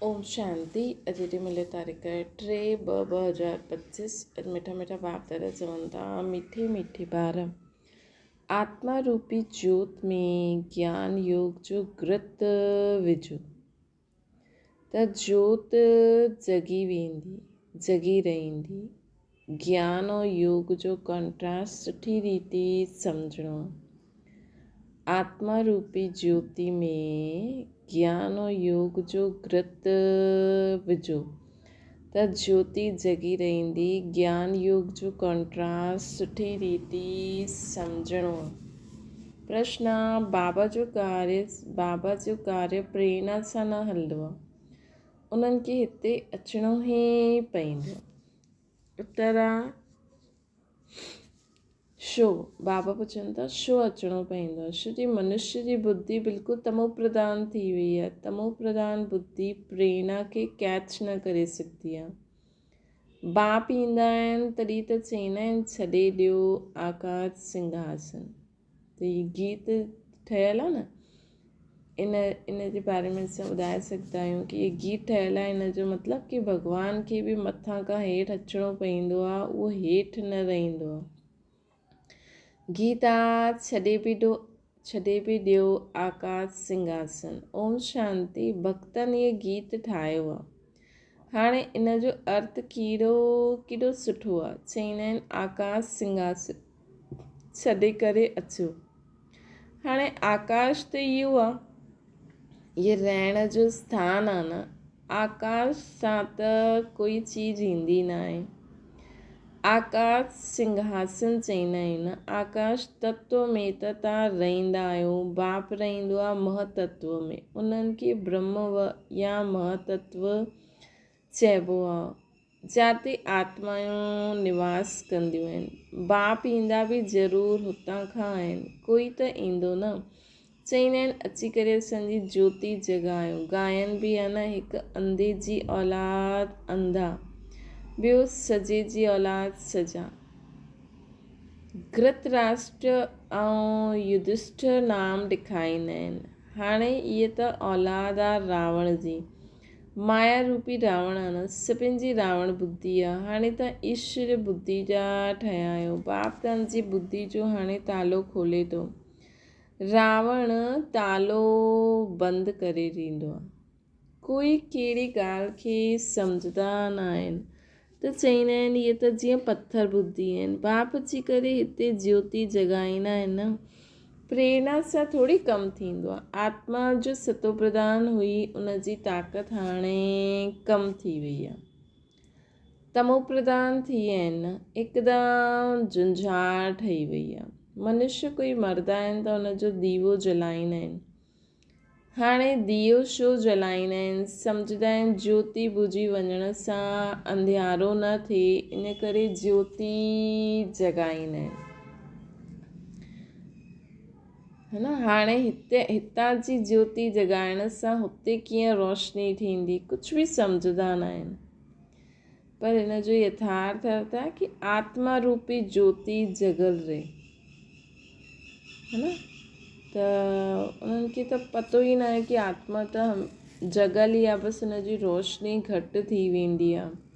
ओम शांति। अॼु ॾींहुं मिले तारीख़ 3/2/2025। अॼु मिठा मिठा बाप दादा चवनि था, मीठे मीठे ॿार, आत्मा रूपी जोत में ज्ञान योग जो घृत विझो त जोत जगी वेंदी, जगी रहंदी। ज्ञान और योग जो कॉन्ट्रास्ट सुठी रीति सम्झणो। आत्मा रूपी ज्योति में ज्ञान और योग जो घृत विझो त ज्योति जगी रहंदी। ज्ञान योग जो कॉन्ट्रास्ट सुठी रीति सम्झणो। प्रश्न: बाबा जो कार्य प्रेरणा सां न हलंदो आहे, उन्हनि खे हिते अचिणो ई पवंदो। उत्तर आहे छो? बाबा पुछनि था, छो अचिणो पवंदो आहे? छो जी मनुष्य जी बुद्धि बिल्कुलु तमो प्रधान थी वई आहे। तमो प्रधान बुद्धि प्रेरणा खे कैच न करे सघंदी आहे। बाप ईंदा आहिनि तॾहिं त चवंदा आहिनि, छॾे ॾियो आकाश सिंघासन। त हीअ गीत ठहियलु आहे न, इन जे बारे में असां ॿुधाए सघंदा आहियूं कि हीअ गीत ठहियलु आहे। इन जो मतिलबु कि भॻवान खे बि मथां खां हेठि अचिणो पवंदो आहे, उहो हेठि न रहंदो आहे। गीता छॾे बि ॾियो आकाश सिंघासन। ओम शांति। भक्तनि इहे गीत ठाहियो आहे। हाणे इन जो अर्थ केॾो सुठो आहे। चवंदा आहिनि आकाश सिंघासन छॾे करे अचो। हाणे आकाश त इहो आहे, इहे रहण जो स्थान आहे न। आकाश सां त कोई चीज़ ईंदी न आहे। आकाश सिंघासन चवंदा आहिनि। आकाश तत्व में त तव्हां रहंदा आहियो। बाप रहंदो आहे महतत्व में। उन्हनि खे ब्रह्म या महतत्व चइबो आहे, जिते आत्माऊं निवास कंदियूं आहिनि। बाप ईंदा बि ज़रूरु हुतां खां आहिनि, कोई त ईंदो न। चवंदा आहिनि अची करे असांजी ज्योति जगायो। गायन बि आहे न, हिकु अंधे जी औलाद अंधा, ॿियो सजे जी औलाद सजा। धृतराष्ट्र ऐं युधिष्ठिर नाम ॾेखारींदा आहिनि। हाणे इहे त औलाद आहे रावण जी। माया रूपी रावण आहे न, सभिनि जी रावण बुद्धि आहे। हाणे तव्हां ईश्वर बुद्धि जा ठहिया आहियो। बाप तव्हांजी बुद्धि जो हाणे तालो खोले थो। रावण तालो बंदि करे ॾींदो आहे। कोई कहिड़ी ॻाल्हि खे सम्झंदा न आहिनि त चवंदा आहिनि इहे त जीअं पथर बुद्धि आहिनि। बाप अची करे हिते ज्योति जगाईंदा आहिनि न। प्रेरणा सां थोरी कमु थींदो आहे। आत्मा जो सतो प्रधान हुई, उनजी ताक़त हाणे कमु थी वई आहे। तमो प्रधान थी विया आहिनि, हिकदमि झुंझार ठही वई आहे। मनुष्य कोई मरंदा आहिनि त उनजो दीवो जलाईंदा आहिनि। हाणे दियो छो जलाईंदा आहिनि? सम्झंदा आहिनि ज्योति बुझी वञण सां अंधियारो न थिए, इन करे ज्योति जगाईंदा आहिनि, है न। हाणे हितां जी ज्योति जगाइण सां हुते कीअं रोशनी थींदी, कुझु बि सम्झंदा न आहिनि। पर हिन जो यथार्थ अर्थ आहे कि आत्मा रूपी ज्योति जगल रहे, है न। त उन्हनि खे त पतो ई न आहे कि आत्मा त जगल ई आहे, बसि हुनजी रोशनी घटि थी वेंदी आहे।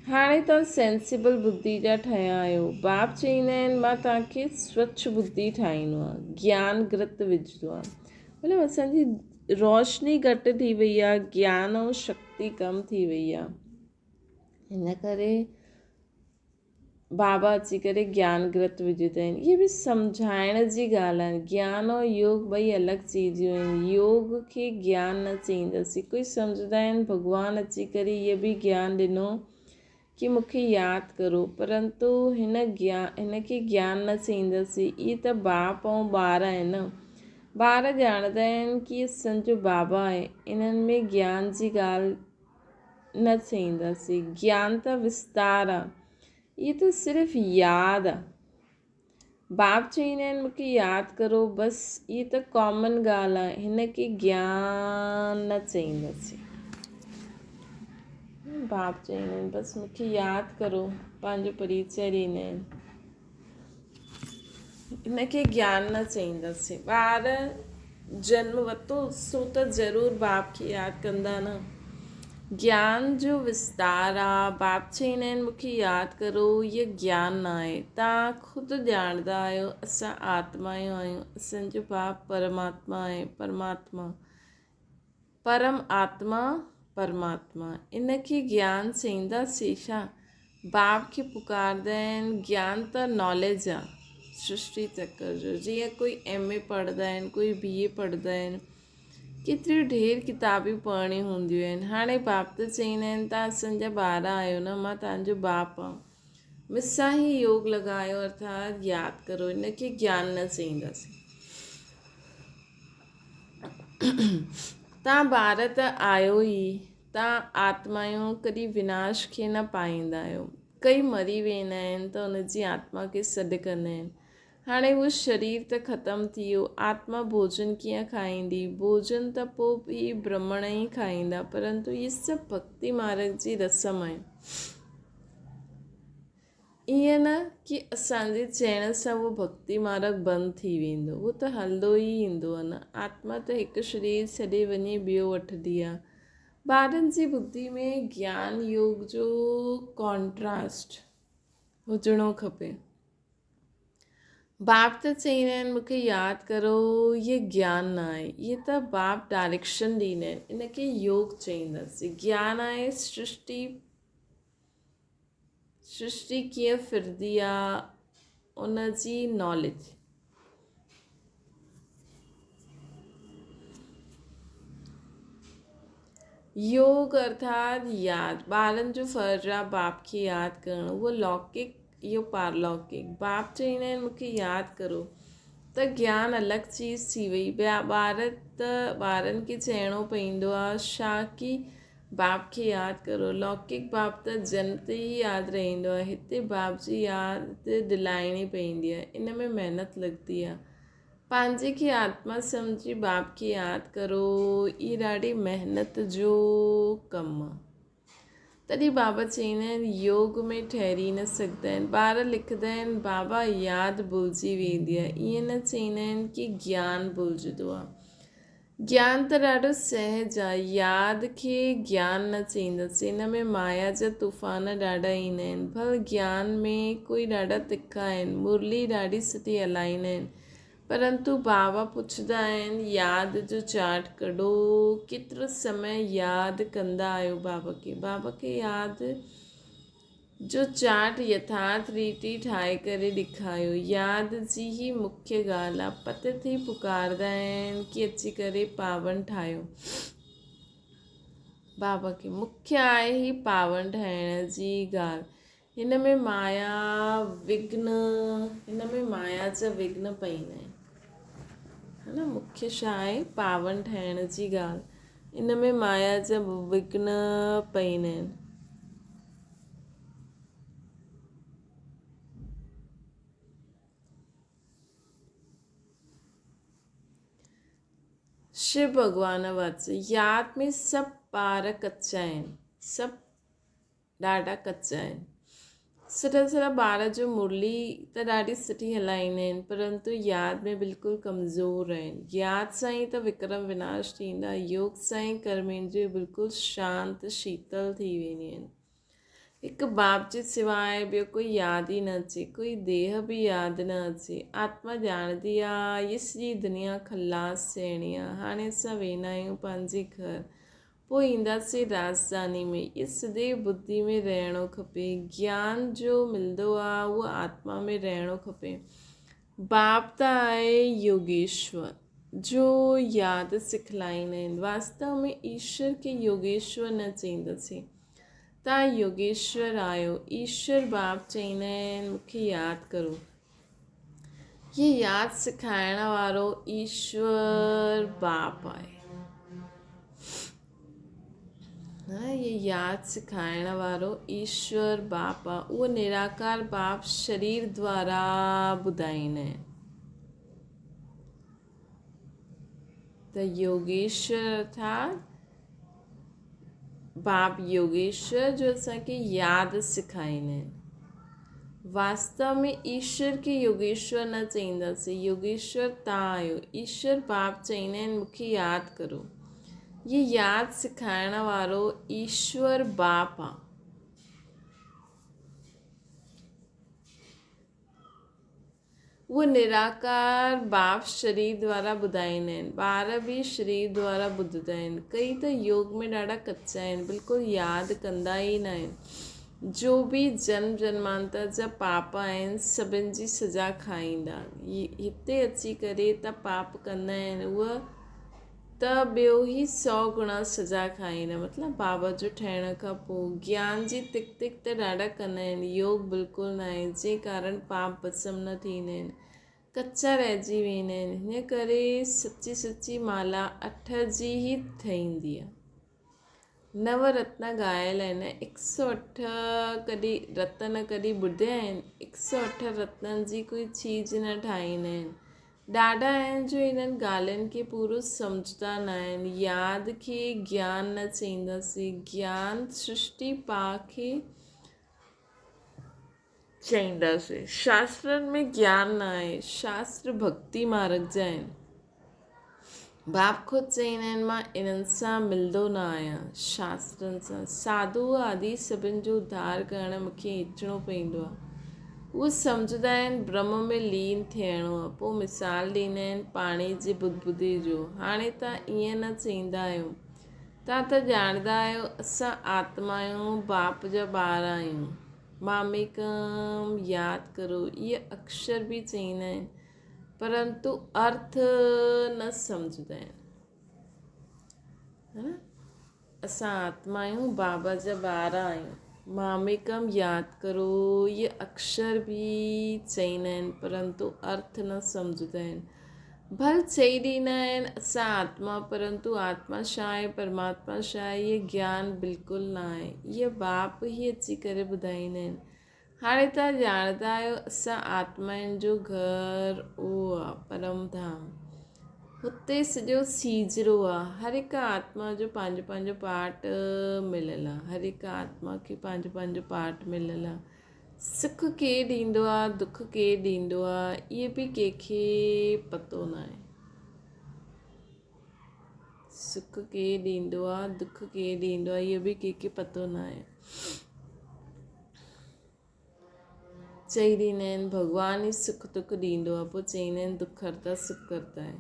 हाणे तव्हां सेंसिबल बुद्धि जा ठहिया आहियो। बाप चवंदा आहिनि मां तव्हांखे स्वच्छ बुद्धि ठाहींदो आहे, ज्ञान घृत विझंदो आहे। मतिलबु असांजी रोशनी घटि थी वई आहे, ज्ञान ऐं शक्ति कम थी वई आहे। हिन करे बाबा अची करे ज्ञान घृत विझंदा आहिनि। इहे बि सम्झाइण जी ॻाल्हि आहे। ज्ञान और योग ॿई अलॻि चीज़ूं आहिनि। योग खे ज्ञान न चईंदासीं। कोई सम्झंदा आहिनि भॻवानु अची करे इहे बि ज्ञान ॾिनो कि मूंखे यादि करो, परंतु हिन खे ज्ञान न चईंदासीं। इहे त बाप ऐं ॿार आहिनि न। ॿार ॼाणंदा आहिनि कि असांजो बाबा आहे, इन्हनि में ज्ञान जी ॻाल्हि न चईंदासीं। ज्ञान त विस्तार आहे, इहे त सिर्फ़ु यादि आहे। बाप चवंदा आहिनि मूंखे यादि करो, बसि इहा त कॉमन ॻाल्हि आहे। हिन खे ज्ञान न चईंदासीं। बाप चवंदा आहिनि बसि मूंखे यादि करो, पंहिंजो परिचय ॾींदा आहिनि, हिन खे ज्ञान न चईंदासीं। ॿार जन्म वरितो सो त ज़रूरु बाप खे यादि कंदा न। ज्ञान जो विस्तार आहे। बाप चवंदा आहिनि मूंखे यादि करो, इहो ज्ञान न आहे। तव्हां ख़ुदि ॼाणंदा आहियो असां आत्मायूं आहियूं, असांजो बाप परमात्मा आहे। परम आत्मा परमात्मा, इनखे ज्ञान चईंदासीं छा? बाप खे पुकारंदा आहिनि। ज्ञान त नॉलेज आहे सृष्टि चक्र जो। जीअं कोई MA पढ़ंदा आहिनि, कोई BA पढ़ंदा आहिनि, केतिरियूं ढेर किताबियूं पढ़णियूं हूंदियूं आहिनि। हाणे बाप त चवंदा आहिनि तव्हां असांजा ॿार आहियो न, मां तव्हांजो बाप आहे। मूंसां ई योग लॻायो, अर्थात यादि करो। इनखे ज्ञान न चईंदासीं। तव्हां ॿार त आहियो ई, तव्हां आत्मायूं कॾहिं विनाश खे न पाईंदा आहियो। कई मरी वेंदा आहिनि त उनजी आत्मा खे सॾु कंदा आहिनि। हाणे उहो शरीर त ख़तमु थी वियो, आत्मा भोजन कीअं खाईंदी? भोजन त पोइ बि ब्रह्मण ई खाईंदा, परंतु इहे सभु भक्ति मार्ग जी रस्म आहे। ईअं न कि असांजे चइण सां उहो भक्ति मार्ग बंदि थी वेंदो, उहो त हलंदो ई ईंदो आहे न। आत्मा त हिकु शरीर छॾे वञे ॿियो वठंदी आहे। ॿारनि जी बुद्धि में ज्ञान योग जो कॉन्ट्रास्ट हुजणो खपे। बाप त चवंदा आहिनि मूंखे यादि करो, इहे ज्ञान न आहे। इहे त बाप डायरेक्शन ॾींदा आहिनि, इनखे योग चईंदासीं। ज्ञान आहे सृष्टि कीअं फिरंदी आहे उनजी नॉलेज। योग अर्थात यादि। ॿारनि जो फ़र्ज़ु आहे बाप खे यादि करणु, उहो लौकिक, इहो पारलौकिक। बाप चवंदा आहिनि मूंखे यादि करो, त ज्ञान अलॻि चीज़ थी वई। ॿिया ॿारनि खे चइणो पवंदो आहे छा कि बाप खे यादि करो। लौकिक बाप त जन्म ते ई यादि रहंदो आहे। हिते बाप जी यादि दिलाइणी पवंदी आहे, इन में महिनत लॻंदी आहे। पंहिंजे खे आत्मा सम्झी बाप खे यादि करो, इहा ॾाढी महिनत जो कमु आहे। तॾहिं बाबा चवंदा आहिनि योग में ठहिरी न सघंदा आहिनि। ॿार लिखंदा आहिनि बाबा यादि भुलिजी वेंदी आहे। ईअं न चवंदा आहिनि कि ज्ञान भुलिजंदो आहे। ज्ञान त ॾाढो सहज आहे, यादि खे ज्ञान न चईंदासीं। इन में माया जा तूफ़ान ॾाढा ईंदा आहिनि। भल ज्ञान में कोई ॾाढा तिखा आहिनि, मुरली ॾाढी सुठी हलाईंदा आहिनि, परंतु बाबा पुछंदा आहिनि यादि जो चार्ट कढो। केतिरो समय यादि कंदा आहियो बाबा खे यादि जो चार्ट यथार्थ रीति ठाहे करे ॾेखारियो। यादि जी ही मुख्य ॻाल्हि आहे। पत थी पुकारंदा आहिनि कि अची करे पावन ठाहियो। बाबा खे मुख्य आहे ही पावन ठाहिण जी ॻाल्हि। हिन में माया जा विघ्न पवंदा आहिनि, है न। मुख्य छा आहे? पावन ठाहिण जी ॻाल्हि। इन में माया जा विघ्न पवंदा आहिनि। शिव भॻवान वच यादि में सभु ॿार कचा आहिनि, सभु ॾाढा कचा आहिनि। सुठा ॿार जो मुरली त ॾाढी सुठी हलाईंदा आहिनि, परंतु यादि में बिल्कुलु कमज़ोर आहिनि। यादि सां ई त विक्रम विनाश थींदा, योग सां ई कर्मेंद्रिय बिल्कुलु शांति शीतल थी वेंदियूं आहिनि। हिकु बाप जे सवाइ ॿियो कोई यादि ई न अचे, कोई देह बि यादि न अचे। आत्मा ॼाणंदी आहे ये सॼी दुनिया खलास थियणी आहे। हाणे असां वेंदा आहियूं पंहिंजे घर, पोइ ईंदासीं राजधानी में। इहे सदैव बुद्धि में रहणो खपे। ज्ञान जो मिलंदो आहे उहो आत्मा में रहणो खपे। बाप त आहे योगेश्वर जो यादि सिखलाईंदा आहिनि। वास्तव में ईश्वर खे योगेश्वर न चईंदासीं। तव्हां योगेश्वर आहियो। ईश्वर बाप चवंदा आहिनि मूंखे यादि करो। ये यादि सिखाइण वारो ईश्वर बाप आहे। ये यादि सिखाइण वारो ईश्वर बाप आहे। उहो निराकार बाप शरीर द्वारा ॿुधाईंदा आहिनि। त योगेश्वर अर्थात बाप योगेश्वर जो असांखे यादि सिखाईंदा आहिनि। वास्तव में ईश्वर खे योगेश्वर न चईंदासीं, योगेश्वर तव्हां आहियो। ईश्वर बाप चईंदा आहिनि मूंखे यादि करो। ये यादि सिखाइण वारो ईश्वर बाप आहे। उहो निराकार बाप शरीर द्वारा ॿुधाईंदा आहिनि, ॿार बि शरीर द्वारा ॿुधंदा आहिनि। कई त योग में ॾाढा कचा आहिनि, बिल्कुलु यादि कंदा ई न आहिनि। जो बि जन्म जन्मांतर जा पाप आहिनि सभिनि जी सज़ा खाईंदा। हिते अची करे त पाप कंदा आहिनि उहा त ॿियो ई 100 गुणा सज़ा खाईंदा। मतिलबु बाबा जो ठहिण खां पोइ ज्ञान जी तिक तिक त ॾाढा कंदा आहिनि, योग बिल्कुलु न आहे, जंहिं कारण पाप भस्म न थींदा आहिनि, कचा रहिजी वेंदा आहिनि। हिन करे सची सची माला 8 जी ई ठहींदी आहे। 9 रत्न ॻायल आहिनि, 108 कॾहिं रत्न कॾहिं ॿुधिया आहिनि। 108 रत्ननि जी कोई चीज़ न ठाहींदा आहिनि। ॾाढा आहिनि जो इन्हनि ॻाल्हियुनि खे पूरो सम्झंदा न आहिनि। यादि खे ज्ञान न चईंदासीं, ज्ञान सृष्टि पा खे चईंदासीं। शास्त्रनि में ज्ञान न आहे, शास्त्र भक्ति मार्ग जा आहिनि। बाप ख़ुदि चईंदा आहिनि मां इन्हनि सां मिलंदो न आहियां, शास्त्रनि सां। साधू आदि सभिनि जो उद्धार करणु मूंखे अचिणो पवंदो आहे। उहे सम्झंदा आहिनि ब्रह्म में लीन थियणो आहे। पोइ मिसाल ॾींदा आहिनि पाणी जी बुदबुदी जो। हाणे तव्हां ईअं न चईंदा आहियो, तव्हां त ॼाणंदा आहियो असां आत्मा आहियूं, बाप जा ॿार आहियूं। मामेकम यादि करो, इहे अक्षर बि चईंदा आहिनि परंतु अर्थ न सम्झंदा आहिनि, है न। असां आत्मा आहियूं, बाबा जा ॿार आहियूं। मामेकम यादि करो, ये अक्षर बि चईंदा आहिनि परंतु अर्थ न सम्झंदा आहिनि। भल चई ॾींदा आहिनि असां आत्मा, परंतु आत्मा छा आहे, परमात्मा छा आहे, इहे ज्ञान बिल्कुलु न आहे। इहे बाप ई अची करे ॿुधाईंदा आहिनि। हाणे तव्हां ॼाणंदा आहियो असां आत्माउनि जो घरु उहो आहे परम धाम। हुते सॼो सीजरो आहे। हर हिकु आत्मा जो पंहिंजो पंहिंजो पार्ट मिलियलु आहे। हर हिकु आत्मा खे पंहिंजो पंहिंजो पार्ट मिलियलु आहे। सुख केरु ॾींदो आहे, दुख केरु ॾींदो आहे, इहे बि कंहिंखे पतो न आहे। सुख केरु ॾींदो आहे, दुख केरु ॾींदो आहे, इहो बि कंहिंखे पतो न आहे। चई ॾींदा आहिनि भॻवानु ई सुख दुख ॾींदो आहे, पोइ चईंदा आहिनि दुख हरता सुख करता है।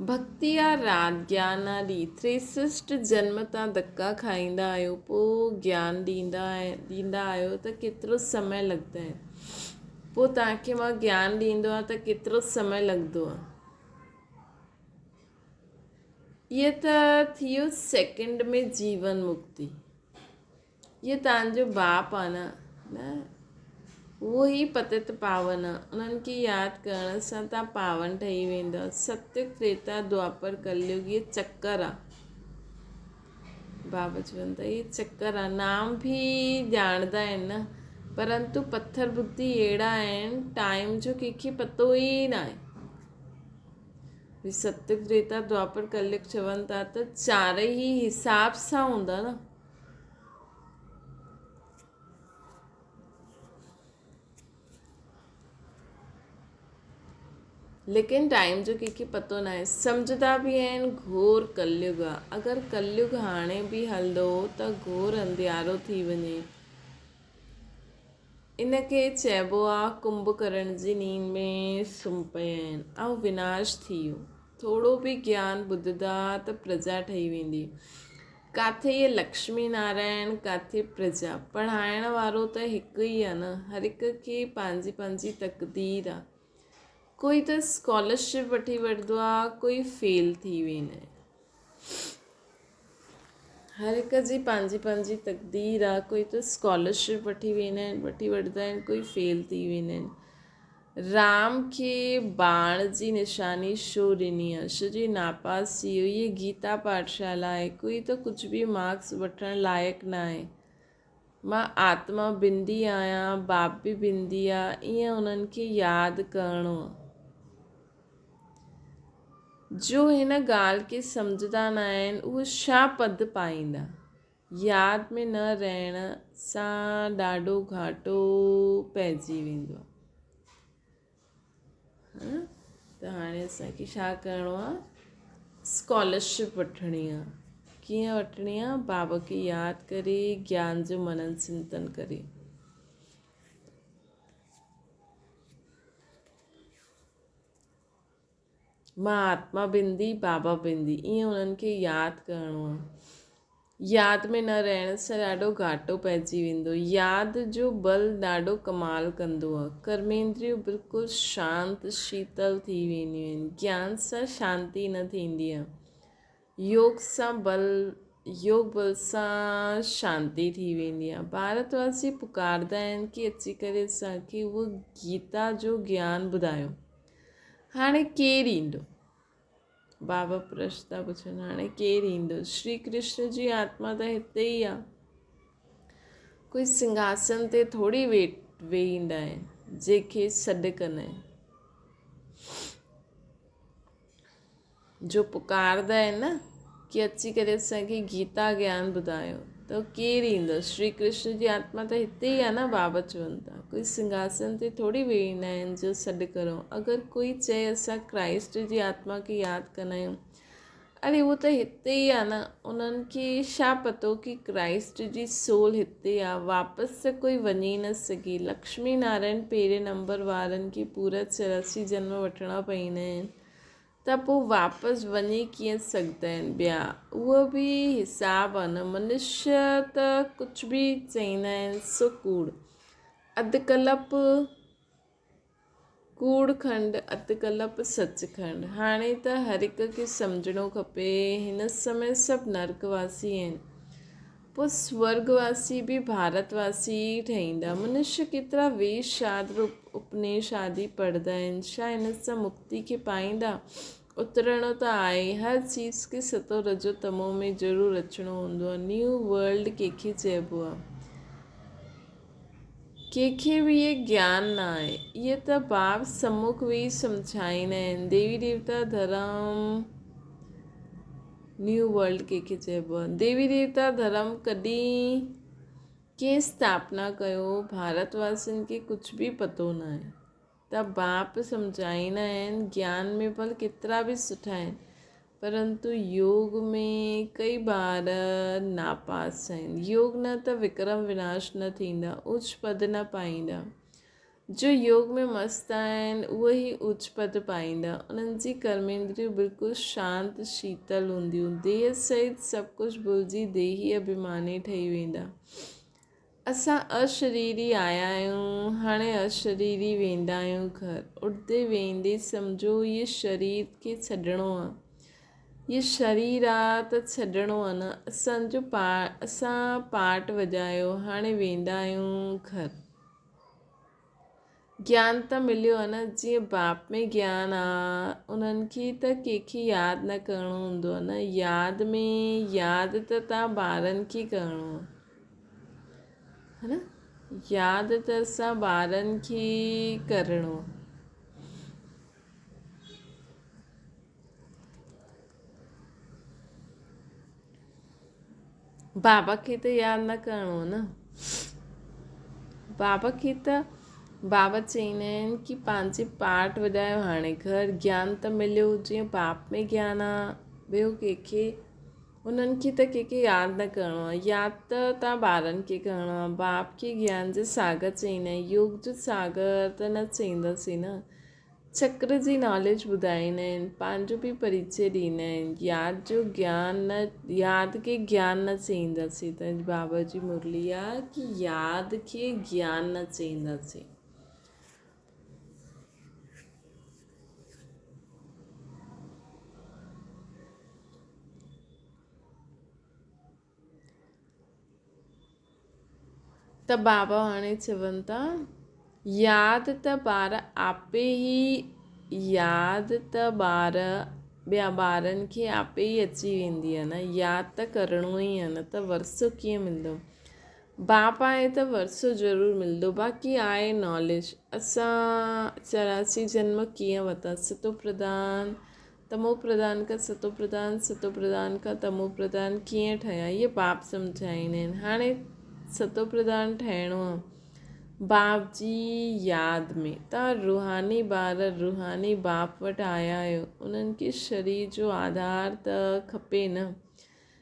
भक्ति आहे, रात ज्ञान आहे, ॾी 63 जन्म तव्हां धक्का खाईंदा आहियो, पोइ ज्ञान ॾींदा आहियो त केतिरो समय लॻंदा आहिनि। पोइ तव्हांखे मां ज्ञान ॾींदो आहे त केतिरो समय लॻंदो आहे। इहे त थी वियो सेकेंड में जीवन मुक्ति। इहे तव्हांजो बाप आहे न, उहो ई पतित पावन आहे। उन्हनि खे यादि करण सां तव्हां पावन ठही वेंदव। सत्य त्रेता द्वापर कलयुग इहे चकर आहे। बाबा चवनि था इहे चकर आहे। नाम बि ॼाणंदा आहिनि न, परंतु पत्थर बुद्धि अहिड़ा आहिनि, टाइम जो कंहिंखे पतो ई न आहे। सत्य त्रेता द्वापर कलयुग चवनि था त 4 ई हिसाब सां हूंदा न। लेकिन टाइम जो कंहिंखे पतो न आहे। सम्झंदा बि आहिनि घोर कलयुग आहे। अगरि कलयुग हाणे बि हलंदो त घोर अंधियारो थी वञे। इनखे चइबो आहे कुंभकर्ण जी नींद में सुम्ही पिया आहिनि ऐं विनाश थी वियो। थोरो बि ज्ञान ॿुधंदा त प्रजा ठही वेंदी। किथे इहे लक्ष्मी नारायण, किथे प्रजा। पढ़ाइण वारो त हिकु ई आहे न। हर हिक खे पंहिंजी पंहिंजी तक़दीर आहे। कोई त स्कॉलरशिप वठी वठंदो आहे, कोई फेल थी वेंदा आहिनि। हर हिक जी पंहिंजी पंहिंजी तक़दीर आहे। कोई त स्कॉलरशिप वठी वठंदा आहिनि, कोई फेल थी वेंदा आहिनि। राम खे बाण जी निशानी छो ॾिनी आहे, छो जो नापास थी वियो। इहे गीता पाठशाला आहे। कोई त कुझु बि मार्क्स वठण लाइक़ु न आहे। मां आत्मा बिंदी आहियां, बाप बि बिंदी आहे, ईअं उन्हनि खे यादि करिणो आहे। जो हिन ॻाल्हि खे सम्झंदा न आहिनि उहे छा पद पाईंदा। यादि में न रहण सां ॾाढो घाटो पइजी वेंदो आहे। त हाणे असांखे छा करिणो आहे, स्कॉलरशिप वठणी आहे। कीअं वठणी आहे? बाबा खे यादि करे, ज्ञान जो मनन चिंतन करे। मां आत्मा बिंदी बाबा बिंदी, ईअं उन्हनि खे यादि करिणो आहे। यादि में न रहण सां ॾाढो घाटो पइजी वेंदो। यादि जो बल ॾाढो कमाल कंदो आहे। कर्मेंद्रियूं बिल्कुलु शांति शीतल थी वेंदियूं आहिनि। ज्ञान सां शांती न थींदी आहे। योग बल सां शांती थी वेंदी आहे। भारतवासी पुकारंदा आहिनि कि अची करे असांखे उहो गीता जो ज्ञान ॿुधायो। हाणे केरु ईंदो? बाबा प्रश्न था पुछनि, हाणे केरु ईंदो? श्री कृष्ण जी आत्मा त हिते ई आहे। कोई सिंघासन ते थोरी वेहींदा आहिनि जंहिंखे सॾु कंदा आहिनि। जो पुकारंदा आहिनि न कि अची करे असांखे गीता ज्ञान ॿुधायो, त केरु ईंदो? श्री कृष्ण जी आत्मा त हिते ई आहे न। बाबा चवनि था कोई सिंघासन ते थोरी वेहींदा आहिनि जो सॾु करो। अगरि कोई चए असां क्राइस्ट जी आत्मा खे यादि कंदा आहियूं, अरे उहो त हिते ई आहे न। उन्हनि खे छा पतो कि क्राइस्ट जी सोल हिते आहे, वापसि त कोई वञी न सघे। लक्ष्मी नारायण पहिरें नंबर वारनि खे पूरा 84 जन्म वठिणा पवंदा आहिनि, त पोइ वापसि वञी कीअं सघंदा आहिनि ॿिया? उहो बि हिसाबु आहे न। मनुष्य त कुझु बि चवंदा आहिनि सो कूड़। अधु कलप कूड़ खंड, अधु कलप सचखंड। हाणे त हर हिक खे सम्झणो खपे हिन समय सभु नरकवासी आहिनि, पोइ स्वर्गवासी बि भारतवासी ई ठहींदा। मनुष्य केतिरा वेद शास्त्र उपनिषद आदि पढ़ंदा आहिनि, छा हिन सां मुक्ति खे पाईंदा? उतरणो त आहे। हर चीज़ खे सतो रजो तमो में ज़रूरु अचिणो हूंदो आहे। न्यू वर्ल्ड कंहिंखे चइबो आहे? कंहिंखे बि इहे ज्ञान न आहे। इहे त भाव सम्मुख वेही सम्झाईंदा आहिनि। देवी देवता धर्म न्यू वर्ल्ड कंहिंखे चइबो आहे? देवी देवता धर्म कॾहिं कंहिं स्थापना कयो? भारतवासियुनि खे कुझु बि पतो न आहे। त बाप सम्झाईंदा आहिनि ज्ञान में भल केतिरा बि सुठा आहिनि, परंतु योग में कई बार नापास आहिनि। योग न त विक्रम विनाश न थींदा, उच्च पद न पाईंदा। जो योग में मस्तु आहिनि उहे ई उच्च पद पाईंदा। उन्हनि जी कर्मेंद्रियूं बिल्कुलु शांति शीतल हूंदियूं। देह सहित सभु कुझु भुलिजी देही अभिमानी ठही वेंदा। असां अशरीरी आया आहियूं, हाणे अशरीरी वेंदा आहियूं घर। उठंदे वेंदे सम्झो इहे शरीर खे छॾिणो आहे। इहे शरीर आहे त छॾिणो आहे न। असां पाठ वॼायो, हाणे वेंदा आहियूं घर। ज्ञान त मिलियो आहे न। जीअं बाप में ज्ञान आहे, उन्हनि खे त कंहिंखे यादि न करिणो हूंदो आहे न। यादि त तव्हां ॿारनि खे करिणो आहे, है न। यादि त असां ॿारनि खे करिणो। बाबा खे त यादि न करिणो न। बाबा चवंदा आहिनि कि पंहिंजे पाठ वॼायो, हाणे घर। ज्ञान त मिलियो। जीअं बाप में ज्ञान आहे, ॿियो कंहिंखे उन्हनि खे त कंहिंखे यादि न करिणो आहे। यादि त तव्हां ॿारनि खे करिणो आहे। बाप खे ज्ञान जो सागर चवंदा आहिनि, योग जो सागर त न चवंदासीं न। चक्र जी नॉलेज ॿुधाईंदा आहिनि, पंहिंजो बि परिचय ॾींदा आहिनि। यादि खे ज्ञान न चवंदासीं। त बाबा जी मुरली आहे कि यादि खे ज्ञान न चवंदासीं। त बाबा हाणे चवनि था यादि त ॿार आपे ई यादि त ॿिया ॿारनि खे आपे ई अची वेंदी आहे न। यादि त करिणो ई आहे न, त वरसो कीअं मिलंदो? बाप आहे त वरसो ज़रूरु मिलंदो। बाक़ी आहे नॉलेज। असां 84 जन्म कीअं वरिता? सतो प्रधान तमो प्रधान का सतो प्रधान का तमो प्रधान कीअं ठहिया, इहे बाप सम्झाईंदा आहिनि। हाणे सतो प्रधान ठहिणो आहे बाप जी यादि में। तव्हां रूहानी ॿार रूहानी बाप वटि आया आहियो, उन्हनि खे शरीर जो आधार त खपे न।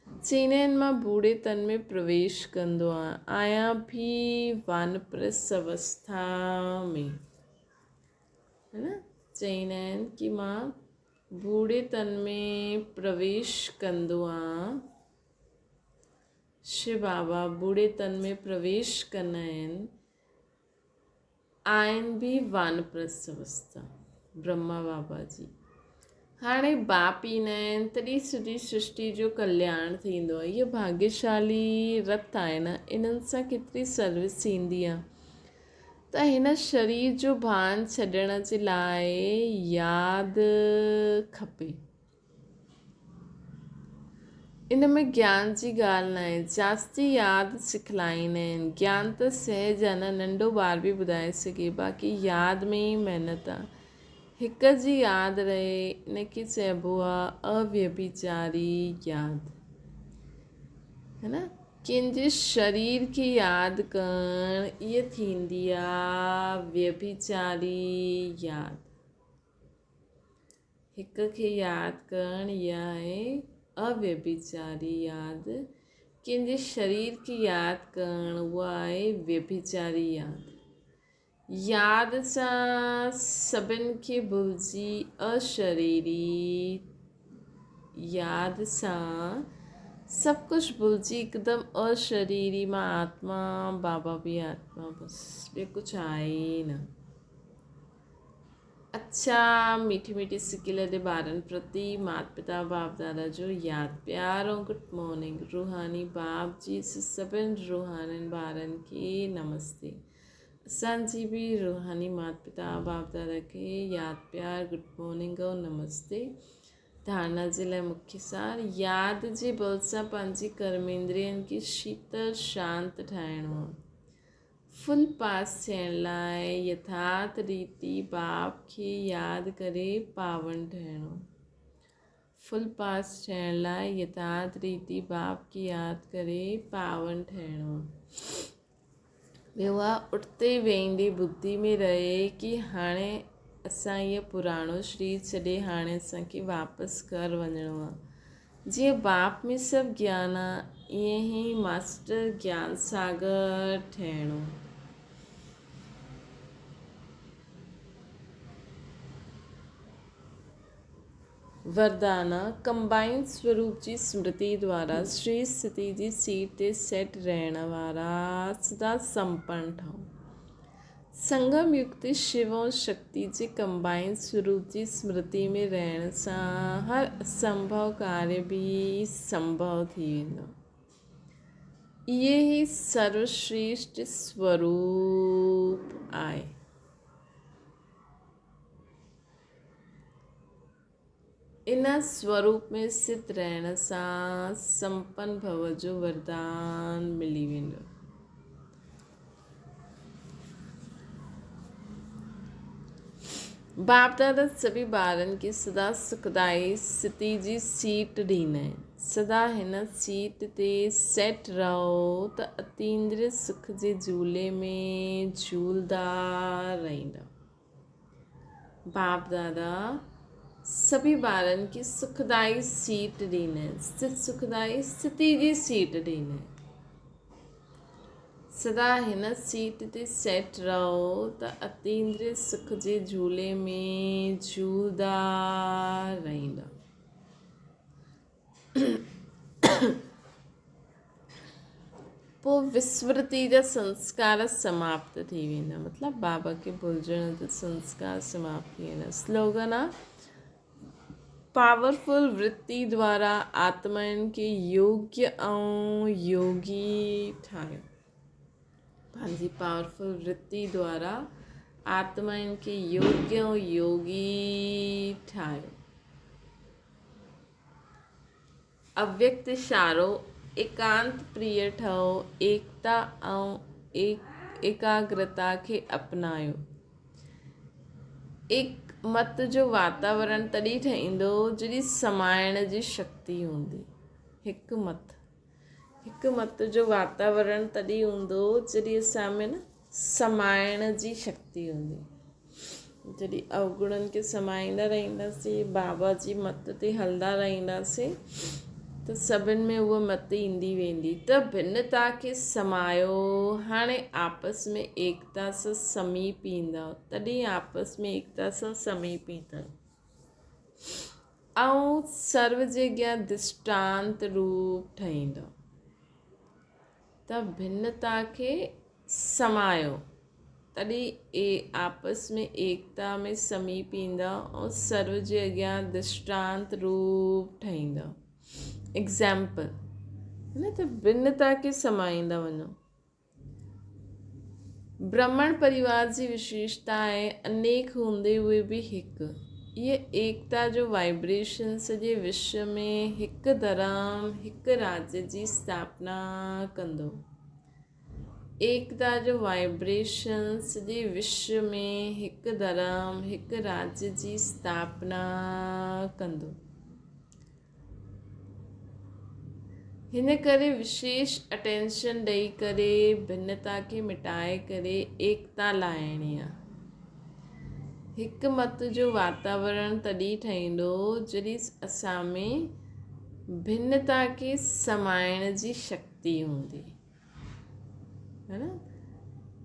चईंदा आहिनि मां बूढ़े तन में प्रवेश कंदो आहियां बि वानप्रस्थ अवस्था में, है न। चईंदा आहिनि कि मां बूढ़े तन में प्रवेश कंदो आहियां। शिव बाबा बूढ़े तन में प्रवेश कंदा आहिनि बि वानप्रस्थ अवस्था, ब्रह्मा बाबा जी। हाणे बाप ईंदा आहिनि तॾहिं सॼी सृष्टि जो कल्याण थींदो आहे। इहो भाग्यशाली रथ आहे न, इन्हनि सां केतिरी सर्विस थींदी आहे। त हिन शरीर जो भान छॾण जे लाइ यादि खपे। इन में ज्ञान जी ॻाल्हि न आहे, जास्ती यादि सिखलाईंदा आहिनि। ज्ञान त सहज आहे न, नंढो ॿार बि ॿुधाए सघे, बाक़ी यादि में ई महिनत आहे। हिक जी यादि रहे, इनखे चइबो आहे अव्यभिचारी यादि, है न। कंहिंजे शरीर खे यादि करणु इहा थींदी आहे व्यभिचारी यादि। हिक खे यादि करणु इहा आहे अव्यभिचारी यादि। कंहिंजे शरीर खे यादि करणु उहा आहे व्यभिचारी यादि। यादि सां सभिनि खे भुलिजी अशरीरी, यादि सां सभु कुझु भुलिजी हिकदमि अशरीरी, मां आत्मा, बाबा बि आत्मा, बसि ॿियो कुझु आहे ई न। अच्छा मीठी मीठी सिकी लॾे ॿारनि प्रति माता पिता बाप दादा जो यादि प्यार ऐं गुड मॉर्निंग। रूहानी बाप जी सभिनि रूहाननि ॿारनि खे नमस्ते। असांजी बि रूहानी माता पिता बाप दादा खे यादि प्यार गुड मॉर्निंग ऐं नमस्ते। धारणा जे लाइ मुख्य सार, यादि जे बल सां पंहिंजी कर्मेंद्रियनि खे शीतल शांत ठाहिणो आहे। फुल पास थियण लाइ यथार्थ रीति बाप खे यादि करे पावन ठहिणो। फुल पास थियण लाइ यथार्थ रीति बाप खे यादि करे पावन ठहिणो। ॿियो आहे उठते वेंदे बुद्धि में रहे कि हाणे असां इहो पुराणो शरीर छॾे हाणे असांखे वापसि घर वञिणो आहे। जीअं बाप में सभु ज्ञान आहे, ईअं ई मास्टर ज्ञान सागर ठहिणो। वरदान कंबाइंड स्वरूप जी स्मृति द्वारा श्री स्थिति जी सीट ते सेट रहण वारा सदा संपन्न ठहो। संगम युक्त शिव और शक्ति जे कंबाइंड स्वरूप जी स्मृति में रहण सां हर असंभव कार्य भी संभव थी वेंदो। इहे ही सर्वश्रेष्ठ स्वरूप आहे। इन स्वरूप में स्थित रहण सां संपन्न भव जो वरदान मिली वेंदो। बाप दादा सभी ॿारनि खे सदा सुखदाई स्थिति जी सीट ॾींदा आहिनि। सदा हिन सीट ते सेट रहो त अतींद्रिय सुख जे झूले में झूलदा रहंदा। बाप दादा सभी ॿारनि खे सुखदाई सीट ॾींदा आहिनि, सुखदाई स्थिति जी सीट ॾींदा आहिनि। सदा हिन सीट ते सेट रहो त अतींद्रिय सुख जे झूले में झूलदा रहंदा। पोइ विस्मृति जा संस्कार समाप्त थी वेंदा, मतिलबु बाबा खे भुलिजण जा संस्कार समाप्त थी वेंदा। स्लोगन आहे पावरफुल वृत्ति द्वारा आत्माउनि खे योग्य ऐं योगी ठाहियो। पंहिंजी पावरफुल वृत्ति द्वारा आत्माउनि खे योग्य ऐं योगी ठाहियो। अव्यक्त इशारो एकांत प्रिय ठहो, एकता ऐं एकाग्रता खे अपनायो। मत जो वातावरण तॾहिं ठहींदो जॾहिं समाइण जी शक्ति हूंदी। हिकु मत जो वातावरण तॾहिं हूंदो जॾहिं असां में न समाइण जी शक्ति हूंदी। जॾहिं अवगुणनि खे समाईंदा रहंदासीं, बाबा जी मत ते हलंदा रहंदासीं, त सभिनि में उहा मत ईंदी वेंदी। त भिन्नता खे समायो, हाणे आपस में एकता सां समीप ईंदव, तॾहिं आपस में एकता सां समीप ईंदव ऐं सर्व जे अॻियां दृष्टांत रूप ठहींदव। त भिन्नता खे समायो, तॾहिं आपस में एकता में समीप ईंदव ऐं सर्व जे अॻियां दृष्टांत रूप ठहींदव। एग्ज़ाम्पल न, त भिन्नता खे समाईंदा वञो। ब्राह्मण परिवार जी विशेषता आहे अनेक हूंदे हुए बि हिकु। इहा एकता जो वाइब्रेशन सॼे विश्व में हिकु धर्म हिकु राज्य जी स्थापना कंदो। एकता जो वाइब्रेशन सॼे विश्व में हिकु धर्म हिकु राज्य जी स्थापना कंदो। हिन करे विशेष अटेंशन ॾेई करे भिन्नता खे मिटाए करे एकता लाहिणी आहे। हिकु मत जो वातावरण तॾहिं ठहींदो जॾहिं असां में भिन्नता खे समाइण जी शक्ति हूंदी, है न।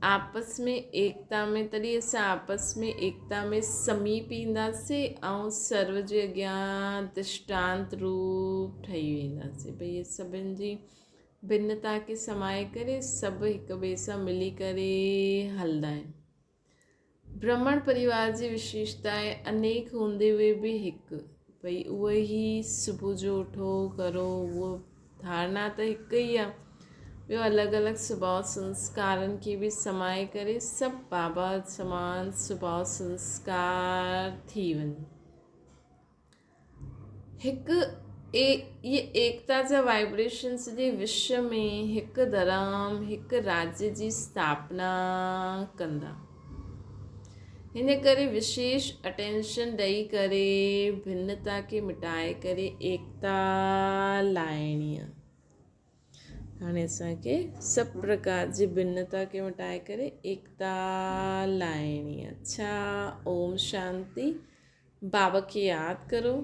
आपस में एकता में, तॾहिं असां आपस में एकता में समीप ईंदासीं ऐं सर्व जे अॻियां दृष्टांत रूप ठही वेंदासीं। भई सभिनि जी भिन्नता खे समाए करे सभु हिक ॿिए सां मिली करे हलंदा आहिनि। ब्राह्मण परिवार जी विशेषता आहे अनेक हूंदे हुए बि हिकु। भई उहो ई सुबुह जो उठो करो, उहो धारणा त हिकु ई आहे। ॿियो अलॻि अलॻि सुभाउ संस्कारनि खे बि समाए करे सभु बाबा समान सुभाउ संस्कार थी वञे। हिकु इहे एकता जा वाइब्रेशन सॼे विश्व में हिकु धर्म हिकु राज्य जी स्थापना कंदा। हिन करे विशेष अटेंशन ॾेई करे भिन्नता खे मिटाए करे एकता लाहिणी आहे। हाणे असांखे सभु प्रकार जी भिन्नता खे मिटाए करे एकता लाहिणी आहे। अच्छा, ओम शांति। बाबा खे यादि करो।